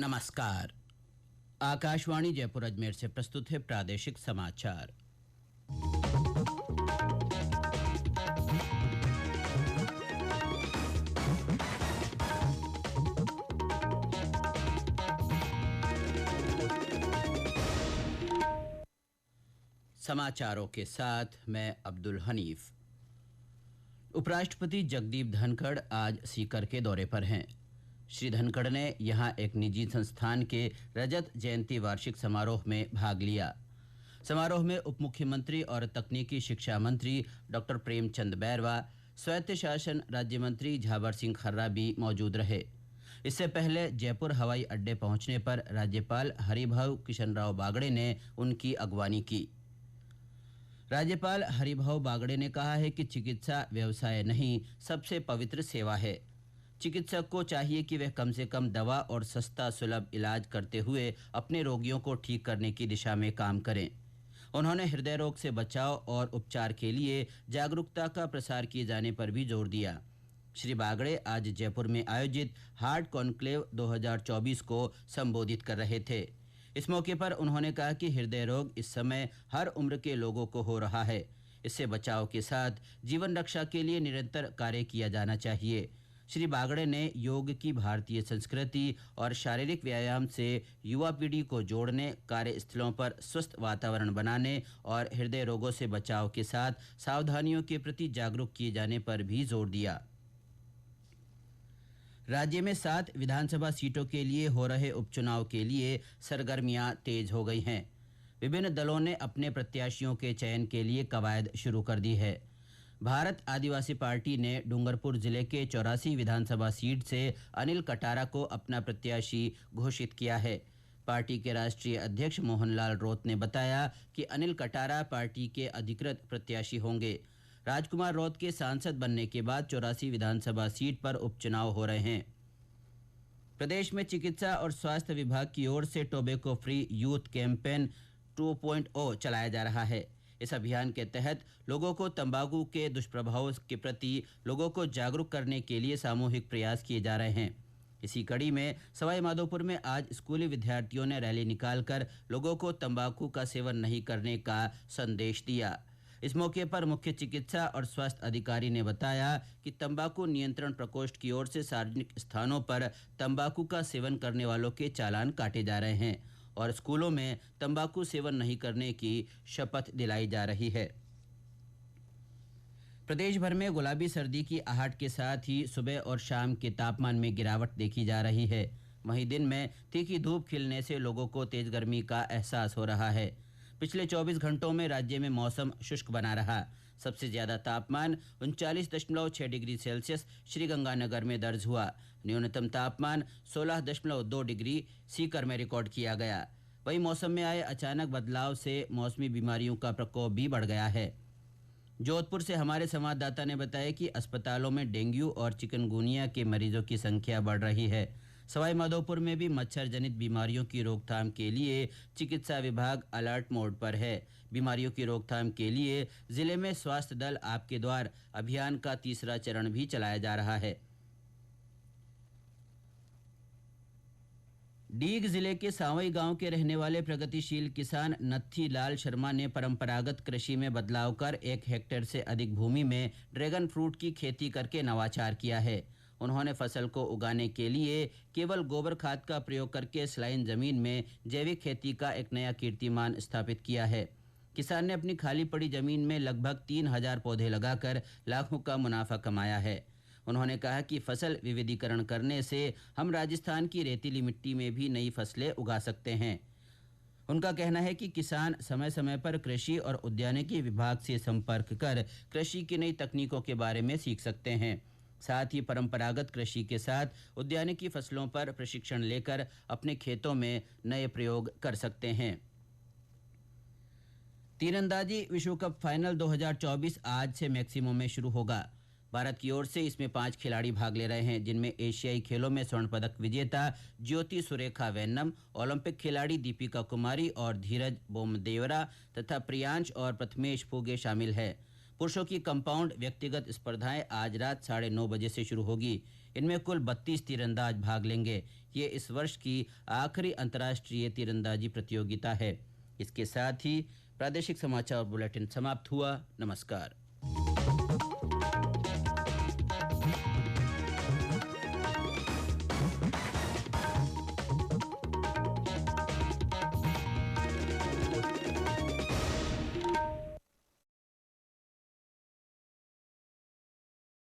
नमस्कार। आकाशवाणी जयपुर अजमेर से प्रस्तुत है प्रादेशिक समाचार। समाचारों के साथ मैं अब्दुल हनीफ। उपराष्ट्रपति जगदीप धनखड़ आज सीकर के दौरे पर हैं। श्री धनखड़ ने यहां एक निजी संस्थान के रजत जयंती वार्षिक समारोह में भाग लिया। समारोह में उप मुख्यमंत्री और तकनीकी शिक्षा मंत्री डॉक्टर प्रेमचंद बैरवा, स्वायत्त शासन राज्य मंत्री झावर सिंह खर्रा भी मौजूद रहे। इससे पहले जयपुर हवाई अड्डे पहुंचने पर राज्यपाल हरिभाऊ किशनराव बागड़े ने उनकी अगवानी की। राज्यपाल हरिभाऊ बागड़े ने कहा है कि चिकित्सा व्यवसाय नहीं, सबसे पवित्र सेवा है। चिकित्सक को चाहिए कि वह कम से कम दवा और सस्ता सुलभ इलाज करते हुए अपने रोगियों को ठीक करने की दिशा में काम करें। उन्होंने हृदय रोग से बचाव और उपचार के लिए जागरूकता का प्रसार किए जाने पर भी जोर दिया। श्री बागड़े आज जयपुर में आयोजित हार्ट कॉन्क्लेव 2024 को संबोधित कर रहे थे। इस मौके पर उन्होंने कहा कि हृदय रोग इस समय हर उम्र के लोगों को हो रहा है। इससे बचाव के साथ जीवन रक्षा के लिए निरंतर कार्य किया जाना चाहिए। श्री बागड़े ने योग की भारतीय संस्कृति और शारीरिक व्यायाम से युवा पीढ़ी को जोड़ने, कार्यस्थलों पर स्वस्थ वातावरण बनाने और हृदय रोगों से बचाव के साथ सावधानियों के प्रति जागरूक किए जाने पर भी जोर दिया। राज्य में 7 विधानसभा सीटों के लिए हो रहे उपचुनाव के लिए सरगर्मियां तेज हो गई हैं। विभिन्न दलों ने अपने प्रत्याशियों के चयन के लिए कवायद शुरू कर दी है। भारत आदिवासी पार्टी ने डूंगरपुर जिले के 84 विधानसभा सीट से अनिल कटारा को अपना प्रत्याशी घोषित किया है। पार्टी के राष्ट्रीय अध्यक्ष मोहनलाल रौत ने बताया कि अनिल कटारा पार्टी के अधिकृत प्रत्याशी होंगे। राजकुमार रौत के सांसद बनने के बाद 84 विधानसभा सीट पर उपचुनाव हो रहे हैं। प्रदेश में चिकित्सा और स्वास्थ्य विभाग की ओर से टोबैको फ्री यूथ कैंपेन 2.0 चलाया जा रहा है। इस अभियान के तहत लोगों को तंबाकू के दुष्प्रभावों के प्रति लोगों को जागरूक करने के लिए सामूहिक प्रयास किए जा रहे हैं। इसी कड़ी में सवाई माधोपुर में आज स्कूली विद्यार्थियों ने रैली निकालकर लोगों को तंबाकू का सेवन नहीं करने का संदेश दिया। इस मौके पर मुख्य चिकित्सा और स्वास्थ्य अधिकारी ने बताया कि तंबाकू नियंत्रण प्रकोष्ठ की ओर से सार्वजनिक स्थानों पर तंबाकू का सेवन करने वालों के चालान काटे जा रहे हैं और स्कूलों में तंबाकू सेवन नहीं करने की शपथ दिलाई जा रही है। प्रदेश भर में गुलाबी सर्दी की आहट के साथ ही सुबह और शाम के तापमान में गिरावट देखी जा रही है। वहीं दिन में तीखी धूप खिलने से लोगों को तेज गर्मी का एहसास हो रहा है। पिछले 24 घंटों में राज्य में मौसम शुष्क बना रहा। सबसे ज्यादा तापमान 39.6 डिग्री सेल्सियस श्रीगंगानगर में दर्ज हुआ। न्यूनतम तापमान 16.2 डिग्री सीकर में रिकॉर्ड किया गया। वहीं मौसम में आए अचानक बदलाव से मौसमी बीमारियों का प्रकोप भी बढ़ गया है। जोधपुर से हमारे संवाददाता ने बताया कि अस्पतालों में डेंगू और चिकनगुनिया के मरीजों की संख्या बढ़ रही है। सवाई माधोपुर में भी मच्छर जनित बीमारियों की रोकथाम के लिए चिकित्सा विभाग अलर्ट मोड पर है। बीमारियों की रोकथाम के लिए जिले में स्वास्थ्य दल आपके द्वार अभियान का तीसरा चरण भी चलाया जा रहा है। डीग जिले के सांवई गांव के रहने वाले प्रगतिशील किसान नत्थी लाल शर्मा ने परंपरागत कृषि में बदलाव कर 1 हेक्टेयर से अधिक भूमि में ड्रैगन फ्रूट की खेती करके नवाचार किया है। उन्होंने फसल को उगाने के लिए केवल गोबर खाद का प्रयोग करके स्लाइन जमीन में जैविक खेती का एक नया कीर्तिमान स्थापित किया है। किसान ने अपनी खाली पड़ी जमीन में लगभग 3000 पौधे लगाकर लाखों का मुनाफा कमाया है। उन्होंने कहा कि फसल विविधीकरण करने से हम राजस्थान की रेतीली मिट्टी में भी नई फसलें उगा सकते हैं। उनका कहना है कि किसान समय समय पर कृषि और उद्यानिकी विभाग से संपर्क कर कृषि की नई तकनीकों के बारे में सीख सकते हैं। साथ ही परंपरागत कृषि के साथ उद्यानिकी फसलों पर प्रशिक्षण लेकर अपने खेतों में नए प्रयोग कर सकते हैं। तीरंदाजी विश्व कप फाइनल 2024 आज से मैक्सिमो में शुरू होगा। भारत की ओर से इसमें 5 खिलाड़ी भाग ले रहे हैं, जिनमें एशियाई खेलों में स्वर्ण पदक विजेता ज्योति सुरेखा वेन्नम, ओलंपिक खिलाड़ी दीपिका कुमारी और धीरज बोमदेवरा तथा प्रियांश और प्रथमेश फूगे शामिल है। पुरुषों की कंपाउंड व्यक्तिगत स्पर्धाएं आज रात 9:30 से शुरू होगी। इनमें कुल 32 तीरंदाज भाग लेंगे। ये इस वर्ष की आखिरी अंतर्राष्ट्रीय तीरंदाजी प्रतियोगिता है। इसके साथ ही प्रादेशिक समाचार बुलेटिन समाप्त हुआ। नमस्कार।